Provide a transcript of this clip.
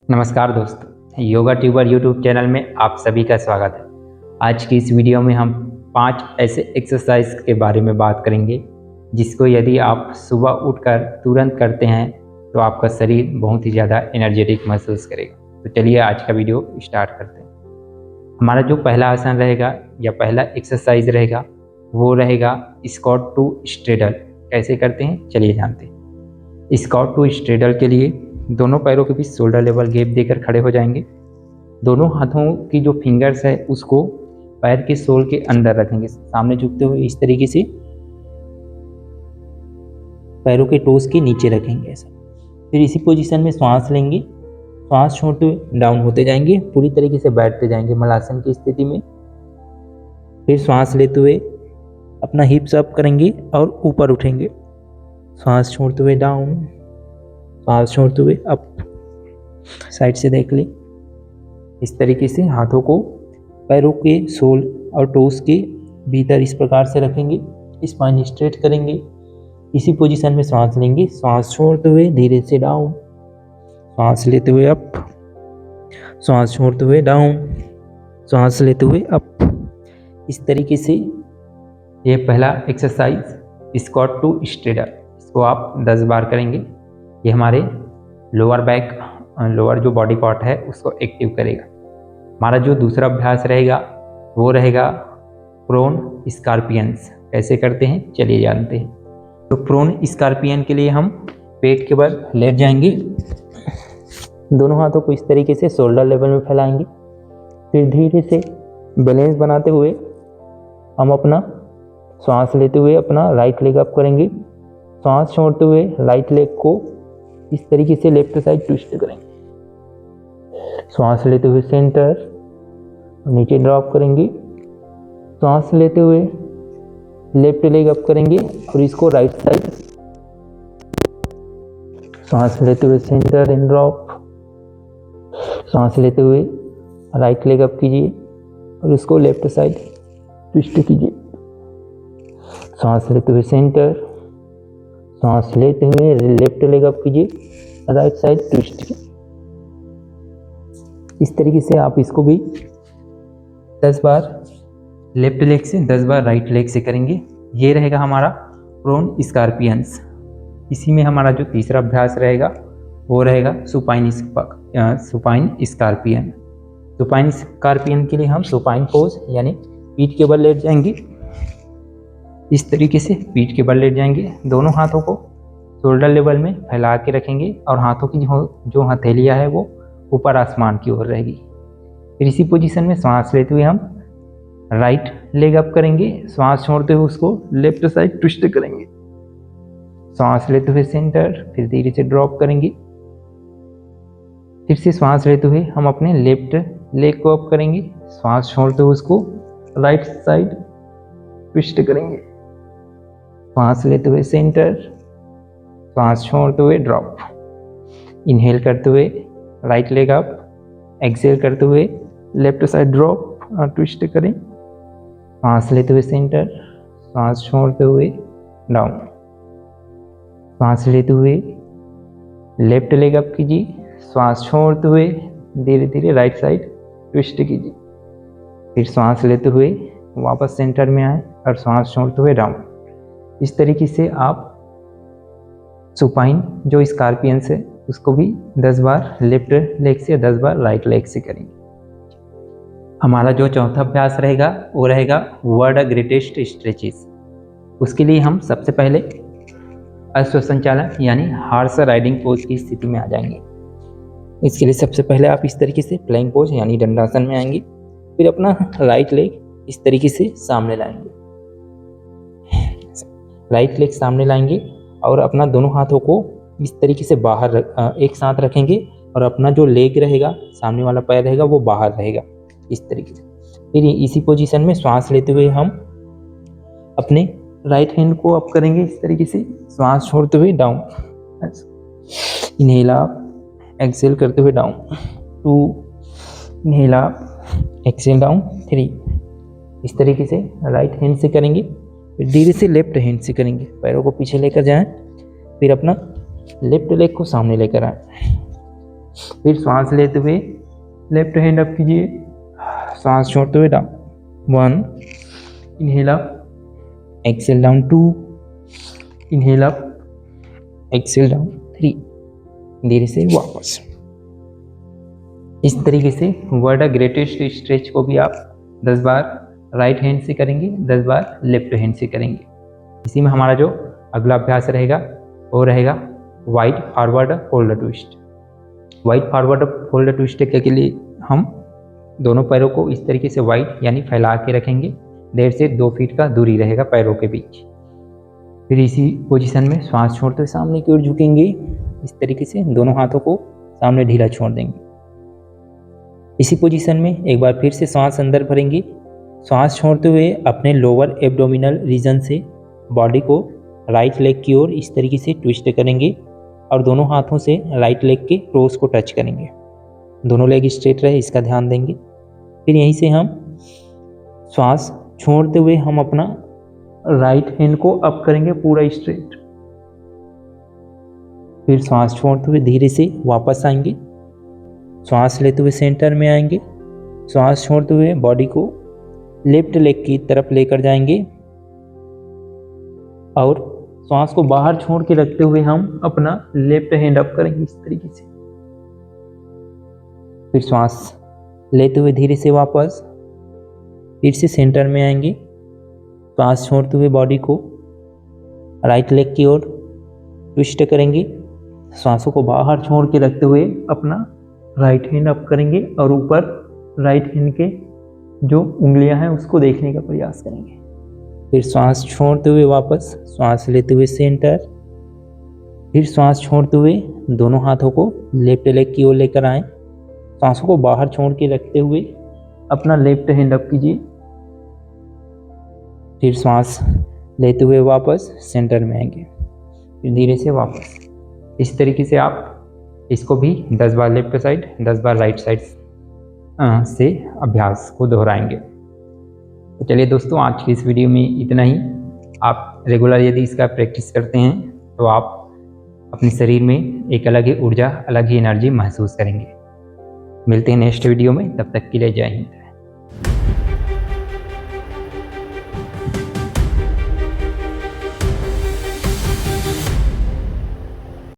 नमस्कार दोस्तों, yoga tuber YouTube channel में आप सभी का स्वागत है। आज की इस वीडियो में हम 5 ऐसे एक्सरसाइज के बारे में बात करेंगे जिसको यदि आप सुबह उठकर तुरंत करते हैं तो आपका शरीर बहुत ही ज़्यादा एनर्जेटिक महसूस करेगा। तो चलिए आज का वीडियो स्टार्ट करते हैं। हमारा जो पहला आसन रहेगा या पहला एक्सरसाइज रहेगा वो रहेगा स्क्वाट टू स्ट्रेडल। कैसे करते हैं चलिए जानते हैं। स्क्वाट टू स्ट्रेडल के लिए दोनों पैरों के बीच शोल्डर लेवल गैप देकर खड़े हो जाएंगे। दोनों हाथों की जो फिंगर्स है उसको पैर के सोल के अंदर रखेंगे, सामने झुकते हुए इस तरीके से पैरों के टोस के नीचे रखेंगे ऐसा। फिर इसी पोजीशन में श्वास लेंगे, श्वास छोड़ते हुए डाउन होते जाएंगे, पूरी तरीके से बैठते जाएंगे मलासन की स्थिति में। फिर श्वास लेते हुए अपना हिप्स अप करेंगे और ऊपर उठेंगे, श्वास छोड़ते हुए डाउन, श्वास छोड़ते हुए अप। साइड से देख लें। इस तरीके से हाथों को पैरों के सोल और टोस के भीतर इस प्रकार से रखेंगे, स्पाइन स्ट्रेट करेंगे। इसी पोजीशन में श्वास लेंगे, श्वास छोड़ते हुए धीरे से डाउन, श्वास लेते हुए अप, श्वास छोड़ते हुए डाउन, श्वास लेते हुए अप। इस तरीके से ये पहला एक्सरसाइज स्क्वाट टू स्ट्रेडल, इसको आप 10 बार करेंगे। ये हमारे लोअर जो बॉडी पार्ट है उसको एक्टिव करेगा। हमारा जो दूसरा अभ्यास रहेगा वो रहेगा प्रोन स्कॉर्पियंस। कैसे करते हैं चलिए जानते हैं। तो प्रोन स्कॉर्पियन के लिए हम पेट के बल लेट जाएंगे, दोनों हाथों को इस तरीके से शोल्डर लेवल में फैलाएंगे। फिर धीरे से बैलेंस बनाते हुए हम अपना श्वास लेते हुए अपना राइट लेग अप करेंगे, श्वास छोड़ते हुए राइट लेग को इस तरीके से लेफ्ट साइड ट्विस्ट करेंगे। श्वास लेते हुए सेंटर, नीचे ड्रॉप करेंगे, श्वास लेते हुए लेफ्ट लेग अप करेंगे और इसको राइट साइड, श्वास लेते हुए सेंटर एंड ड्रॉप, श्वास लेते हुए राइट लेग अप कीजिए और इसको लेफ्ट साइड ट्विस्ट कीजिए। श्वास लेते हुए सेंटर, सांस लेते हुए लेफ्ट लेग अप कीजिए, राइट साइड ट्विस्ट कीजिए। इस तरीके से आप इसको भी 10 बार लेफ्ट लेग से 10 बार राइट लेग से करेंगे। ये रहेगा हमारा प्रोन स्कॉर्पियंस। इसी में हमारा जो तीसरा अभ्यास रहेगा वो रहेगा सुपाइन स्कॉर्पियन। सुपाइन स्कॉर्पियन के लिए हम सुपाइन पोज यानी पीठ के बल लेट जाएंगे। इस तरीके से पीठ के बल लेट जाएंगे, दोनों हाथों को शोल्डर लेवल में फैला के रखेंगे और हाथों की जो हथेलियाँ है वो ऊपर आसमान की ओर रहेगी। फिर इसी पोजीशन में श्वास लेते हुए हम राइट लेग अप करेंगे, श्वास छोड़ते हुए उसको लेफ्ट साइड ट्विस्ट करेंगे। श्वास लेते हुए सेंटर, फिर धीरे से ड्रॉप करेंगे। फिर से श्वास लेते हुए हम अपने लेफ्ट लेग को अप करेंगे, श्वास छोड़ते हुए उसको राइट साइड ट्विस्ट करेंगे। श्वास लेते हुए सेंटर, श्वास छोड़ते हुए ड्रॉप। इनहेल करते हुए राइट लेग अप, एक्सेल करते हुए लेफ्ट साइड ड्रॉप और ट्विस्ट करें। श्वास लेते हुए सेंटर, श्वास छोड़ते हुए डाउन, श्वास लेते हुए लेफ्ट लेग अप कीजिए, श्वास छोड़ते हुए धीरे धीरे राइट साइड ट्विस्ट कीजिए। फिर श्वास लेते हुए वापस सेंटर में आए और श्वास छोड़ते हुए डाउन। इस तरीके से आप सुपाइन जो स्कॉर्पियंस है उसको भी 10 बार लेफ्ट लेग से 10 बार राइट लेग से करेंगे। हमारा जो चौथा अभ्यास रहेगा वो रहेगा वर्ल्ड ग्रेटेस्ट स्ट्रेचेस। उसके लिए हम सबसे पहले अश्व संचालन यानी हॉर्स राइडिंग पोज की स्थिति में आ जाएंगे। इसके लिए सबसे पहले आप इस तरीके से प्लैंक पोज यानी दंडासन में आएंगे। फिर अपना राइट लेग इस तरीके से सामने लाएंगे, राइट लेग सामने लाएंगे और अपना दोनों हाथों को इस तरीके से बाहर एक साथ रखेंगे और अपना जो लेग रहेगा, सामने वाला पैर रहेगा वो बाहर रहेगा इस तरीके से। फिर इसी पोजीशन में श्वास लेते हुए हम अपने राइट हैंड को अप करेंगे इस तरीके से, श्वास छोड़ते हुए डाउन। इनहेल अप, एक्सेल करते हुए down. 2, inhale up, exhale down. 3। इस तरीके से राइट हैंड से करेंगे, फिर धीरे से लेफ्ट हैंड से करेंगे। पैरों को पीछे लेकर जाएं, फिर अपना लेफ्ट लेग को सामने लेकर आए, फिर सांस लेते हुए लेफ्ट हैंड अप कीजिए, सांस छोड़ते हुए down 1, inhale up, exhale down 2, inhale up, exhale down 3, धीरे से वापस। इस तरीके से व्हाट अ ग्रेटेस्ट स्ट्रेच को भी आप 10 बार राइट हैंड से करेंगे, 10 बार लेफ्ट हैंड से करेंगे। इसी में हमारा जो अगला अभ्यास रहेगा वो रहेगा wide forward folder twist. Wide forward folder twist के लिए हम दोनों पैरों को इस तरीके से वाइड यानी फैला के रखेंगे, 1.5 से 2 फीट का दूरी रहेगा पैरों के बीच। फिर इसी पोजीशन में श्वास छोड़ते हुए सामने की ओर झुकेंगे, इस तरीके से दोनों हाथों को सामने ढीला छोड़ देंगे। इसी पोजीशन में एक बार फिर से सांस अंदर भरेंगे, सांस छोड़ते हुए अपने लोअर एब्डोमिनल रीजन से बॉडी को राइट लेग की ओर इस तरीके से ट्विस्ट करेंगे और दोनों हाथों से राइट लेग के क्रोस को टच करेंगे। दोनों लेग स्ट्रेट रहे इसका ध्यान देंगे। फिर यहीं से हम श्वास छोड़ते हुए हम अपना राइट हैंड को अप करेंगे पूरा स्ट्रेट। फिर श्वास छोड़ते हुए धीरे से वापस आएंगे, श्वास लेते हुए सेंटर में आएंगे, श्वास छोड़ते हुए बॉडी को लेफ्ट लेग की तरफ लेकर जाएंगे और श्वास को बाहर छोड़ के रखते हुए हम अपना लेफ्ट हैंड अप करेंगे इस तरीके से। फिर श्वास लेते हुए धीरे से वापस फिर से सेंटर में आएंगे, श्वास छोड़ते हुए बॉडी को राइट लेग की ओर ट्विस्ट करेंगे, श्वासों को बाहर छोड़ के रखते हुए अपना राइट हैंड अप करेंगे और ऊपर राइट हैंड के जो उंगलियां हैं उसको देखने का प्रयास करेंगे। फिर श्वास छोड़ते हुए वापस श्वास लेते हुए सेंटर, फिर श्वास छोड़ते हुए दोनों हाथों को लेफ्ट लेग की ओर लेकर आएं, सांसों को बाहर छोड़ के रखते हुए अपना लेफ्ट हैंड अप कीजिए। फिर श्वास लेते हुए वापस सेंटर में आएंगे, फिर धीरे से वापस। इस तरीके से आप इसको भी 10 बार लेफ्ट साइड 10 बार राइट साइड से अभ्यास को दोहराएंगे। तो चलिए दोस्तों, आज की इस वीडियो में इतना ही। आप रेगुलर यदि इसका प्रैक्टिस करते हैं तो आप अपने शरीर में एक अलग ही ऊर्जा, अलग ही एनर्जी महसूस करेंगे। मिलते हैं नेक्स्ट वीडियो में, तब तक के लिए जय हिंद।